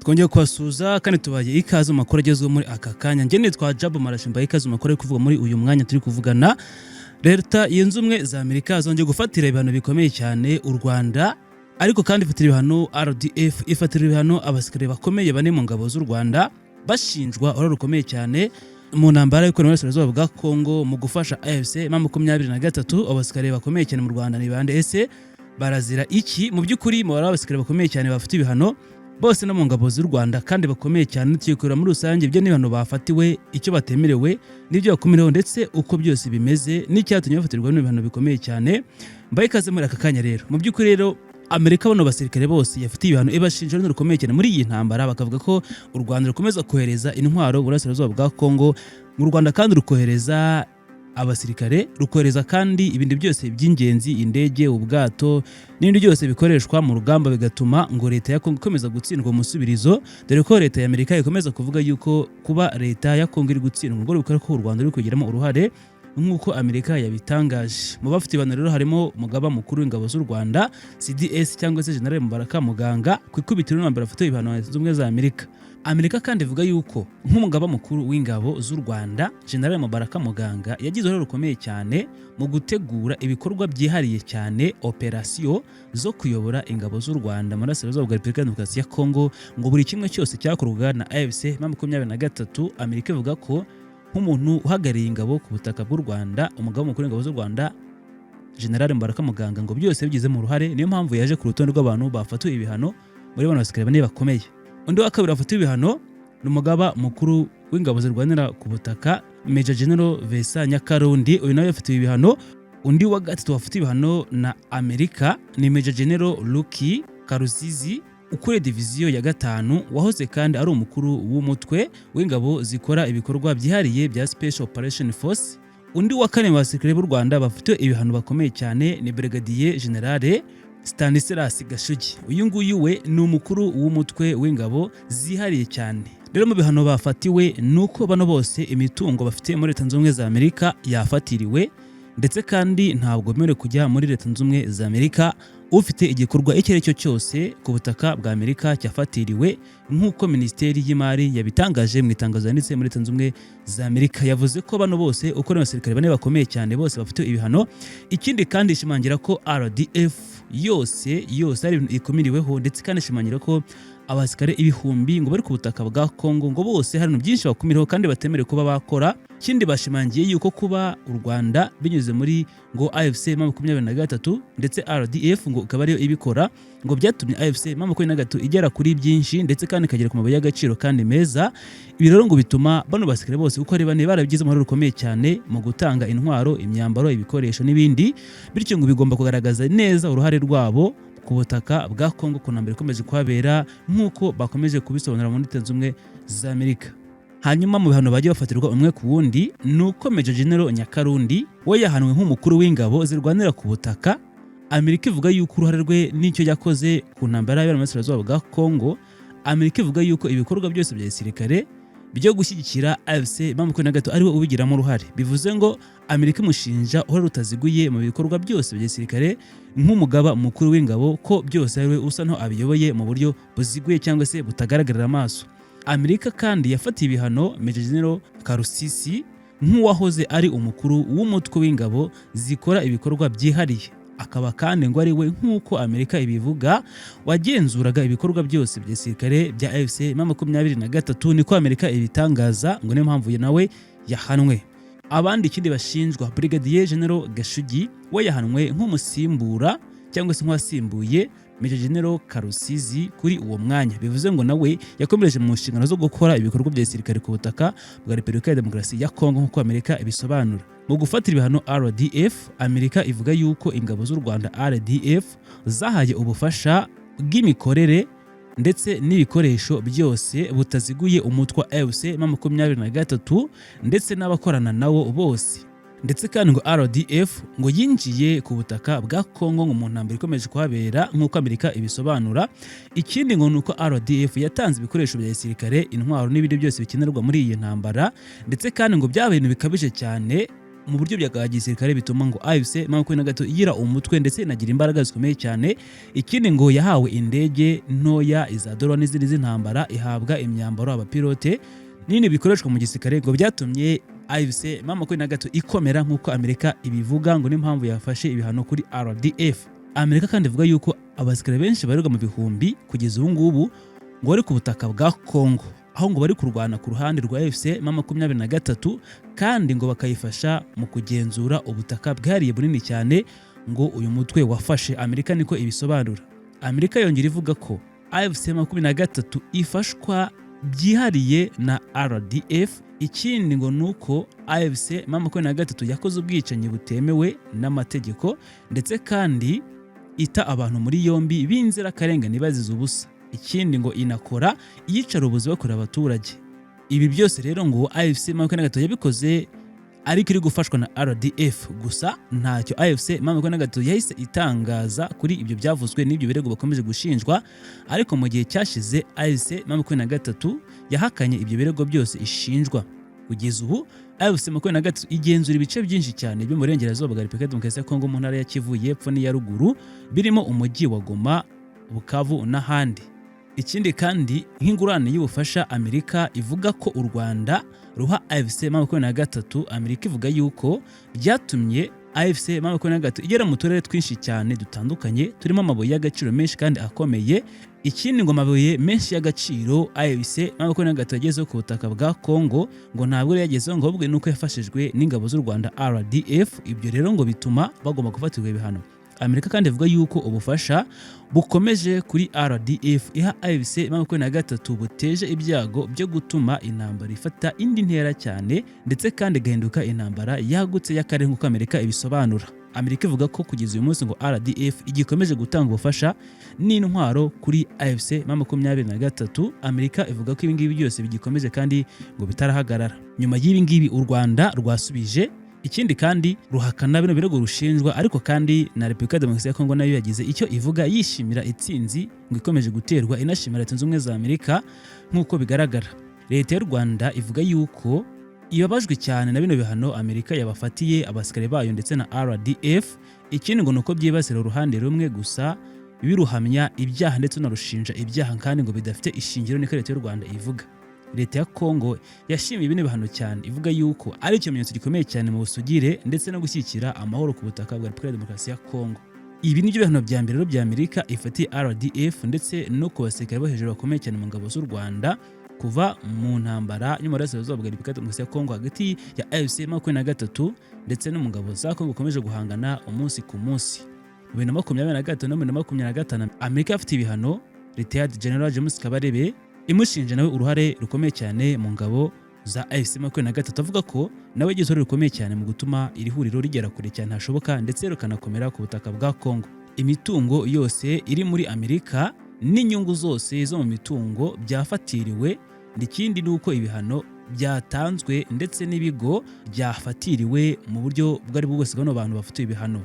twongeye kubasuza kandi tubaye ikaze mu makuru agezweho muri aka kanya. Njye nitwa Jabo Marashimba, ikaze mu makuru ari kuvuga muri uyu mwanya turi kuvugana. Leta yunze ubumwe za Amerika zongeye gufatira ibihano bikomeye cyane u Rwanda, ariko kandi ifatira ibihano RDF, ifatira ibihano abasirikare bakomeye bane mu ngabo z'u Rwanda bashinjwa uruhare rukomeye cyane mu ntambara y'uko n'Uburasirazuba bwa Kongo mu gufasha AFC M23. Abasirikare bakomeye cyane mu Rwanda ni bande ese barazira iki? Mu by'ukuri mu abasirikare bakomeye cyane bafite ibihano bose no mu ngabo z'u Rwanda kandi bakomeye cyane, tukikura muri rusange ibyo n'ibihano bafatiwe, icyo batemerewe n'ibyo bakomerewe, ndetse uko byose bimeze n'icyatumye bafatirwa n'ibihano bikomeye cyane. Mbaye ikaze muri aka kanya rero. Mu by'ukuri rero Amerika bano basirikare bose yafitiye ibihano ibashinja n'uruhare rukomeye cyane muri iyi ntambara, bakavuga ko u Rwanda rukomeza kohereza intwaro mu Burasirazuba bwa Kongo, mu Rwanda kandi rukohereza abasirikare, rukohereza kandi ibindi byose by'ingenzi, indege, ubwato n'ibindi byose bikoreshwa mu rugamba, bigatuma ngo leta ya Kongo ikomeza gutsindwa umusubirizo, dore ko leta ya Amerika ikomeza kuvuga yuko kuba leta ya Kongo iri gutsindwa ngo bikora ko u Rwanda ruri kugiramo uruhare nk'uko Amerika yabitangaje. Mu bafite ibihano rero harimo umugaba mukuru w'ingabo z'u Rwanda CDS cyangwa se General Mubaraka Muganga, ku ikubitiro n'ambara afite ibihano z'ubumwe za Amerika. Amerika kandi ivuga yuko nk'umugaba mukuru w'ingabo z'u Rwanda General Mubaraka Muganga yagize uruhare rukomeye cyane mu gutegura ibikorwa byihariye cyane, operasiyo zo kuyobora ingabo z'u Rwanda mu Burasirazuba bwa Repubulika ya Demokarasi ya Kongo, ngo buri kimwe cyose cyakorwaga na AFC M23. Amerika ivuga ko nk'umuntu uhagarariye ingabo ku butaka bw'u Rwanda, umugaba mukuru w'ingabo z'u Rwanda General Mubaraka Muganga ngo byose bigize mu ruhare, niyo mpamvu yaje ku rutonde rw'abantu bafatiwe ibihano muri bano basirikare bane bakomeye. Undi wa kabiri wafatiwe ibihano ni umugaba mukuru w'ingabo zirwanira ku butaka Major General Vincent Nyakarundi, uyu nawe yafatiwe ibihano. Undi wa gatatu wafatiwe ibihano na Amerika ni Major General Luki Karuzizi, ukuriye diviziyo ya 5, wahoze kandi ari umukuru w'umutwe w'ingabo zikora ibikorwa byihariye bya Special Operation Force. Undi wa kane mu basirikare b'u Rwanda bafite ibihano bakomeye cyane ni Brigadier General Stanislas Gashugi, uyu nguyu we ni umukuru w'umutwe w'ingabo zihariye cyane. Rero mu bihano bafatiwe nuko bano bose imitungo bafite muri Leta Zunze Ubumwe za Amerika yafatiriwe, ndetse kandi ntabwo bemerewe kujya muri Leta Zunze Ubumwe za Amerika. Ufite igikorwa icyo ari cyo cyose ku butaka bwa Amerika cyafatiriwe, nk'uko Minisiteri y'Imari yabitangaje mu itangazo yanditse muri Leta Zunze Ubumwe za Amerika. Yavuze ko bano bose uko n'abasirikare bane bakomeye cyane bose bafite ibihano. Ikindi kandi ishimangira ko RDF yose ari ikumiriweho, ndetse kandi ishimangira ko abasirikare ibihumbi ngo bari ku butaka bwa Kongo ngo bose hari byinshi bakumiriweho kandi batemerewe kuba bakora. Ikindi bashimangiye yuko kuba u Rwanda binyuze muri ngo AFC M23 ndetse RDF ngo ikaba ariyo ibikora, ngo byatumye AFC M23 igera kuri byinshi, ndetse kandi ikagera ku mabuye y'agaciro kandi meza. Ibi rero ngo bituma bano basirikare bose uko ari bane barabigize uruhare rukomeye cyane mu gutanga intwaro, imyambaro, ibikoresho n'ibindi, bityo ngo bigomba kugaragaza neza uruhare rwabo ku butaka bwa Kongo ku ntambara ikomeje kuhabera, nk'uko bakomeje kubisobanura muri Leta Zunze Ubumwe za Amerika. Hanyuma mu bihano bagiye bafatirwa umwe ku wundi nuko Major General Nyakarundi we yahanwe nk'umukuru w'ingabo zirwanira ku butaka. Amerika ivuga yuko uruhare rwe n'icyo yakoze ku ntambara y'abera mu Burasirazuba bwa Kongo. Amerika ivuga yuko ibikorwa byose bya gisirikare byo gushyigikira AFC M23 ari we ubigiramo uruhare. Bivuze ngo Amerika imushinja uruhare rutaziguye mu bikorwa byose bya gisirikare nk'umugaba mukuru w'ingabo, ko byose ari we usa nto abiyoboye mu buryo buziguye cyangwa se butagaragarira amaso. Amerika kandi yafatiye ibihano Major General Karusisi nk'uwahoze ari umukuru w'umutwe w'ingabo zikora ibikorwa byihariye, akaba kandi ngo ari we nk'uko Amerika ibivuga wagenzuraga ibikorwa byose bya gisirikare bya AFC M23. Niko Amerika ibitangaza, ngo niyo mpamvu nawe yahanwe. Abandi ikindi bashinjwa Brigadier General Gashugi we yahanwe nk'umusimbura cyangwa se nk'uwasimbuye Major General Karusizi kuri uwo mwanya. Bivuze ngo nawe yakomereje mu nshingano zo gukora ibikorwa bya gisirikare ku butaka bwa Repubulika ya Demokarasi ya Kongo, nk'uko Amerika ibisobanura. Mu gufatira ibihano RDF, Amerika ivuga yuko ingabo z'u Rwanda RDF zahaye ubufasha bw'imikorere ndetse n'ibikoresho byose butaziguye umutwe wa AFC M23 ndetse n'abakorana nawo bose. Ndetse kandi ngo RDF ngo yinjiye ku butaka bwa Kongo ngo mu ntambara ikomeje kuhabera, nk'uko Amerika ibisobanura. Ikindi ngo nuko RDF yatanze ibikoresho bya gisirikare, intwaro n'ibindi byose bikenerwa muri iyi ntambara, ndetse kandi ngo byabaye ibintu bikabije cyane mu buryo bya gisirikare bituma ngo AFC M23 igira umutwe ndetse inagira imbaraga zikomeye cyane. Ikindi ngo yahawe indege ntoya iza drone n'izindi z'intambara, ihabwa imyambaro, abapilote nini bikoreshwa mu gisirikare, ngo byatumye AFC M23 ikomera nk'uko Amerika ibivuga, ngo n'impamvu yafashe ibihano kuri RDF. Amerika kandi ivuga yuko abasirikare benshi barirwa mu bihumbi kugeza ubu ngubu ngo bari ku butaka bwa Congo, aho ngo bari kurwana ku ruhande rwa AFC M23 kandi ngo bakayifasha mu kugenzura ubutaka bwariye bunini cyane ngo uyu mutwe wafashe. Amerika niko ibisobanura. Amerika yongera ivuga ko AFC M23 ifashwa byihariye na RDF. Ikindi ngo nuko AFC M23 yakoze ubwicanyi butemewe n'amategeko ndetse kandi ita abantu muri yombi b'inzirakarengane bazize ubusa. Ikindi ngo inakora iyicarubozi bakora abaturage. Ibi byose rero ngo AFC M23 yabikoze ariko iri gufashwa na RDF. Gusa ntacyo AFC M23 yahise itangaza kuri ibyo byavuzwe n'ibyo birego bakomeje gushinjwa, ariko mu gihe cyashize AFC M23 yahakanye ibyo birego byose ishinjwa. Kugeza ubu AFC M23 igenzura ibice byinshi cyane byo mu burengerazuba bwa Repubulika Demokarasi ya Kongo mu ntara ya Kivu y'Epfo n'iya Ruguru, birimo umujyi wa Goma, Bukavu n'ahandi. Ikindi kandi nk'ingurane y'ubufasha Amerika ivuga ko u Rwanda ruha AFC M23, Amerika ivuga yuko byatumye AFC M23 igera mu turere twinshi cyane dutandukanye turimo amabuye y'agaciro menshi kandi akomeye. Ikindi ngo amabuye menshi y'agaciro AFC M23 yagezeho ku butaka bwa Congo ngo ntabwo yagezeho, ngo ahubwo nuko yafashijwe n'ingabo z'u Rwanda RDF. Ibyo rero ngo bituma bagomba gufatirwa ibihano. Amerika kandi ivuga yuko ubufasha bukomeje kuri RDF iha AFC M23 buteje ibyago byo gutuma intambara ifata indi ntera cyane ndetse kandi gahinduka intambara yagutse y'akarere nk'uko Amerika ibisobanura. Amerika ivuga ko kugeza uyu munsi ngo RDF igikomeje gutanga ubufasha n'intwaro kuri AFC M23. Amerika ivuga ko ibi ngibi byose bigikomeje kandi ngo bitarahagarara. Nyuma y'ibi ngibi u Rwanda rwasubije, ikindi kandi ruhakana bino birego rushinjwa, ariko kandi na Repubulika Demokarasi ya Kongo nayo yagize icyo ivuga yishimira itsinzi ngo ikomeje guterwa, inashimira Leta Zunze Ubumwe za Amerika nk'uko bigaragara. Leta y'u Rwanda ivuga yuko ibabajwe cyane na bino bihano Amerika yabafatiye abasirikare bayo ndetse na RDF. Ikindi ngo nuko byibasira uruhande rumwe gusa biruhamya ibyaha ndetse unarushinja ibyaha kandi ngo bidafite ishingiro, niko Leta y'u Rwanda ivuga. Leta ya Kongo yashimiye bino bihano cyane, ivuga yuko ari ikimenyetso gikomeye cyane mu busugire ndetse no gushyigikira amahoro ku butaka bwa Repubulika Demokarasi ya Kongo. Ibi ni byo bihano bya mbere rero bya Amerika ifatiye RDF ndetse no ku basirikare bo hejuru bakomeye cyane mu ngabo z'u Rwanda kuva mu ntambara y'umurasirazuba bwa Repubulika Demokarasi ya Kongo hagati ya AFC M23 ndetse no mu ngabo za Kongo bukomeje guhangana umunsi ku munsi. Mu 2023 no mu 2025 Amerika afite ibihano Retired General James Kabarebe imushinja nawe uruhare rukomeye cyane mu ngabo za AFC M23, avuga ko nawe yagize uruhare rukomeye cyane mu gutuma iri huriro rigera kure cyane hashoboka ndetse rukanakomera ku butaka bwa Kongo. Imitungo yose iri muri Amerika n'inyungu zose zo mu mitungo byafatiriwe, n'ikindi nuko ibihano byatanzwe ndetse n'ibigo byafatiriwe mu buryo bwari bwose bw'ano bantu bafitiye ibihano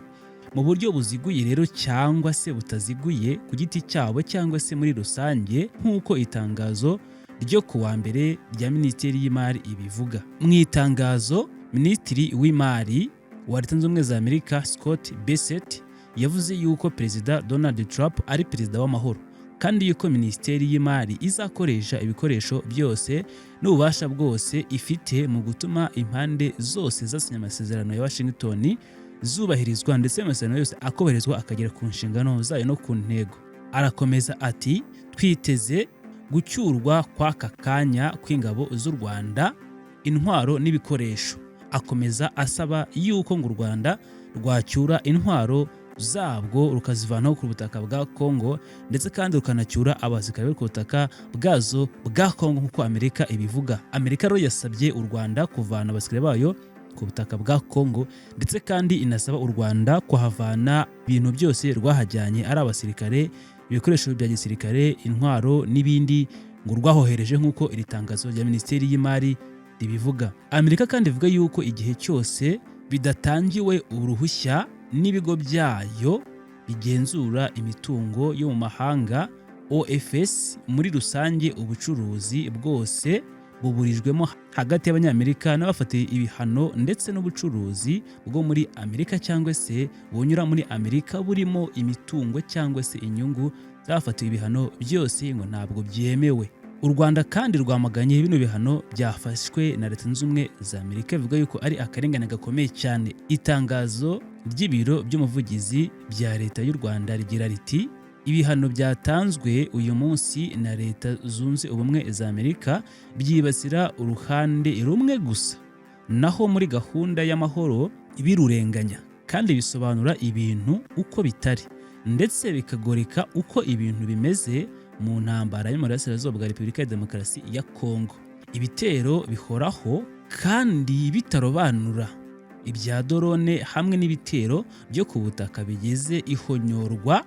mu buryo buziguye rero cyangwa se butaziguye ku giti cyabo cyangwa se muri rusange, nk'uko itangazo ryo kuwa mbere rya Minisiteri y'Imari ibivuga. Mu itangazo Minisitiri w'Imari wa Leta Zunze Ubumwe za Amerika Scott Bessent yavuze yuko Perezida Donald Trump ari perezida w'amahoro kandi yuko Minisiteri y'Imari izakoresha ibikoresho byose n'ububasha bwose ifite mu gutuma impande zose zasinye amasezerano ya Washington zubahirizwa ndetse amasezerano yose akoherezwa akagera ku nshingano zayo no ku ntego. Arakomeza ati twiteze gucyurwa kw'aka kanya kw'ingabo z'u Rwanda, intwaro n'ibikoresho. Akomeza asaba yuko ngo u Rwanda rwacyura intwaro zabwo rukazivanaho ku butaka bwa Kongo ndetse kandi rukanacyura abasirikare ku butaka bwazo bwa Kongo nk'uko Amerika ibivuga. Amerika rero yasabye u Rwanda kuvana abasirikare bayo ku butaka bwa Kongo ndetse kandi inasaba u Rwanda kuhavana ibintu byose rwahajyanye ari abasirikare, ibikoresho bya gisirikare, intwaro n'ibindi ngo rwahohereje nk'uko iri tangazo rya Minisiteri y'Imari ribivuga. Amerika kandi ivuga yuko igihe cyose bidatangiwe uruhushya n'ibigo byayo bigenzura imitungo yo mu mahanga OFS muri rusange, ubucuruzi bwose buburijwemo hagati y'Abanyamerika n'abafatiye ibihano ndetse n'ubucuruzi bwo muri Amerika cyangwa se bunyura muri Amerika burimo imitungo cyangwa se inyungu zafatiwe ibihano byose ngo ntabwo byemewe. U Rwanda kandi rwamaganye bino bihano byafashwe na Leta Zunze Ubumwe za Amerika bivuga yuko ari akarengane gakomeye cyane. Itangazo ry'ibiro by'umuvugizi bya Leta y'u Rwanda rigira riti ibihano byatanzwe uyu munsi na Leta Zunze Ubumwe za Amerika byibasira uruhande rumwe gusa, naho muri gahunda y'amahoro birurenganya kandi bisobanura ibintu uko bitari ndetse bikagoreka uko ibintu bimeze mu ntambara yo mu burasirazuba bwa Repubulika ya Demokarasi ya Kongo. Ibitero bihoraho kandi bitarobanura ibya drone hamwe n'ibitero byo ku butaka bigize ihonyorwa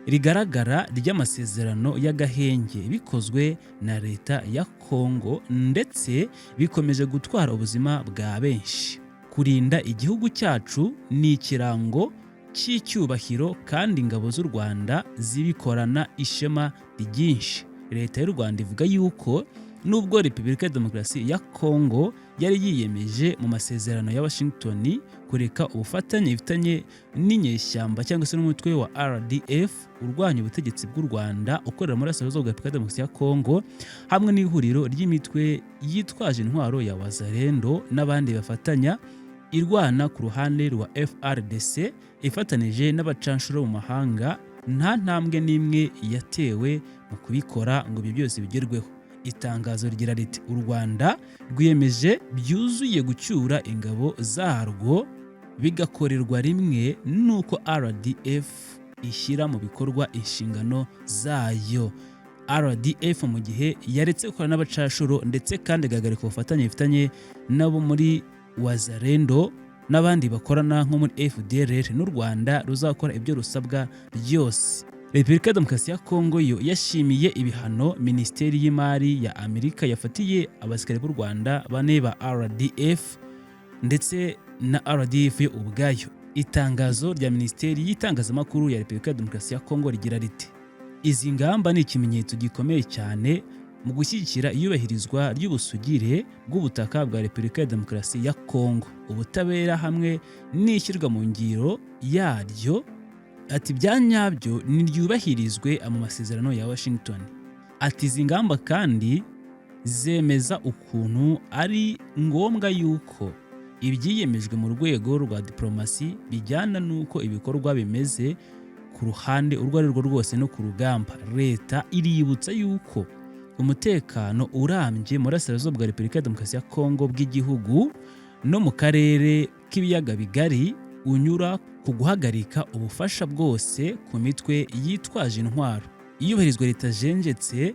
rigaragara ry'amasezerano y'agahenge bikozwe na Leta ya Kongo ndetse bikomeje gutwara ubuzima bwa benshi. Kurinda igihugu cyacu ni ikirango cy'icyubahiro kandi ingabo z'u Rwanda zibikorana ishema ryinshi. Leta y'u Rwanda ivuga yuko nubwo Repubulika ya Demokarasi ya Kongo yari yiyemeje mu masezerano ya Washington kureka ubufatanye ifitanye n'inyeshyamba cyangwa se n'umutwe wa RDF urwanya ubutegetsi bw'u Rwanda ukorera muri Burasirazuba bwa Repubulika ya Demokarasi ya Kongo hamwe n'ihuriro ry'imitwe yitwaje intwaro ya Wazalendo n'abandi bafatanya irwana ku ruhande rwa FRDC ifatanije n'abacanshuro mu mahanga, nta ntambwe n'imwe yatewe mu kubikora ngo ibyo byose bigerweho. Itangazo rigira riti u Rwanda rwiyemeje byuzuye gucyura ingabo zarwo bigakorerwa rimwe nuko RDF ishyira mu bikorwa inshingano zayo. RDF mu gihe yaretse gukorana n'abacashuro ndetse kandi igahagarika ubufatanye ifitanye nabo muri Wazalendo n'abandi bakorana nko muri FDLR, n'u Rwanda ruzakora ibyo rusabwa byose. Repubulika ya Demokarasi ya Kongo yo yashimiye ibihano Minisiteri y'Imari ya Amerika yafatiye abasirikare b'u Rwanda bane ba RDF ndetse na RDF yo ubwayo. Itangazo rya Minisiteri y'Itangazamakuru ya Repubulika ya Demokarasi ya Kongo rigira riti izi ngamba ni ikimenyetso gikomeye cyane mu gushyigikira iyubahirizwa ry'ubusugire bw'ubutaka bwa Repubulika ya Demokarasi ya Kongo, ubutabera hamwe n'ishyirwa mu ngiro yaryo. Ati bya nyabyo niryubahirizwe mu masezerano ya Washington. Ati izi ngamba kandi zemeza ukuntu ari ngombwa yuko ibyiyemejwe mu rwego rwa diplomasi bijyana n'uko ibikorwa bimeze ku ruhande urwo ari rwo rwose no ku rugamba. Leta iributsa yuko umutekano urambye mu burasirazuba bwa Repubulika ya Demokarasi ya Kongo bw'igihugu no mu karere k'ibiyaga bigari unyura ku guhagarika ubufasha bwose ku mitwe yitwaje intwaro, iyubahirizwa ritajenjetse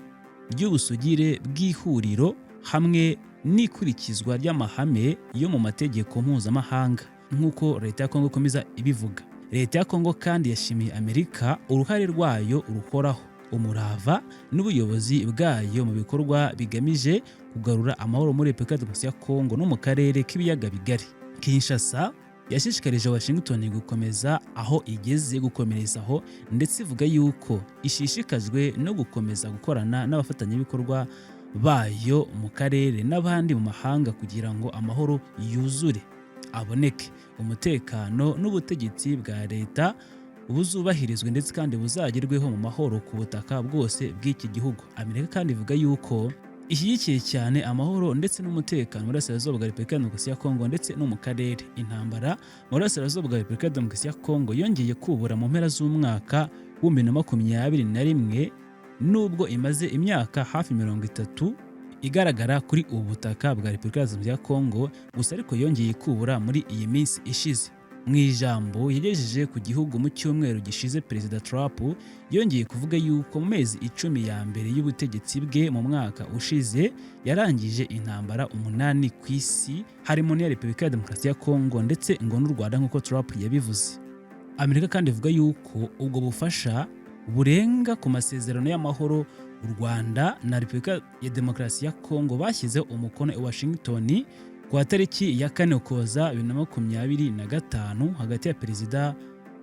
ry'ubusugire bw'ihuriro hamwe n'ikurikizwa ry'amahame yo mu mategeko mpuzamahanga nk'uko Leta ya Kongo ikomeza ibivuga. Leta ya Kongo kandi yashimiye Amerika uruhare rwayo ruhoraho, umurava n'ubuyobozi bwayo mu bikorwa bigamije kugarura amahoro muri Repubulika ya Demokarasi ya Kongo no mu karere k'ibiyaga bigari. Kinshasa yashishikarije Washington gukomeza aho igeze gukomerezaho ndetse ivuga yuko ishishikajwe no gukomeza gukorana n'abafatanyabikorwa bayo mu karere n'abandi mu mahanga kugira ngo amahoro yuzure aboneke, umutekano n'ubutegetsi bwa leta buzubahirizwe ndetse kandi buzagerweho mu mahoro ku butaka bwose bw'iki gihugu. Amerika kandi ivuga yuko ishyigikiye cyane amahoro ndetse n'umutekano mu burasirazuba bwa Repubulika ya Demokarasi ya Kongo ndetse no mu karere. Intambara mu burasirazuba bwa Repubulika ya Demokarasi ya Kongo yongeye kubura mu mpera z'umwaka wa 2021 nubwo imaze imyaka hafi 30 igaragara kuri ubu butaka bwa Repubulika ya Demokarasi ya Kongo, gusa ariko yongeye kubura muri iyi minsi ishize. Mu ijambo yagejeje ku gihugu mu cyumweru gishize, Perezida Trump yongeye kuvuga yuko mu mezi 10 ya mbere y'ubutegetsi bwe mu mwaka ushize yarangije intambara 8 ku isi harimo n'iya Repubulika ya Demokarasi ya Kongo ndetse ngo n'u Rwanda nk'uko Trump yabivuze. Amerika kandi ivuga yuko ubwo bufasha burenga ku masezerano y'amahoro u Rwanda na Repubulika ya Demokarasi ya Kongo bashyizeho umukono i Washington ku tariki ya 4 Ukuboza 2025 hagati ya Perezida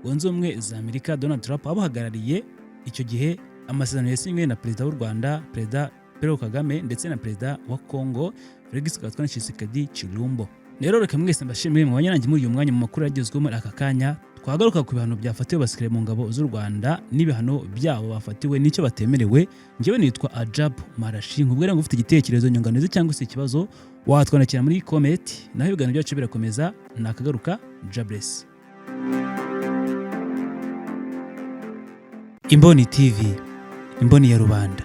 wunze ubumwe za Amerika Donald Trump abahagarariye icyo gihe amasezerano yasinywe na Perezida w'u Rwanda Perezida Paul Kagame ndetse na perezida wa Congo Felix Antoine Tshisekedi Chilombo. Rero reka mwese mbashimire mu banyange muri uyu mwanya mu makuru yagezweho muri aka kanya. Twagaruka ku bihano byafatiwe basikire mu ngabo z'u Rwanda n'ibihano byabo bafatiwe n'icyo batemerewe. Njyewe nitwa Ajab Marashi, nkubwira ngo ufite igitekerezo, nyunganizi cyangwa se ikibazo watwandikira muri comment, naho ibiganiro byacu birakomeza. Nakagaruka Jabless. Imboni TV, imboni ya rubanda.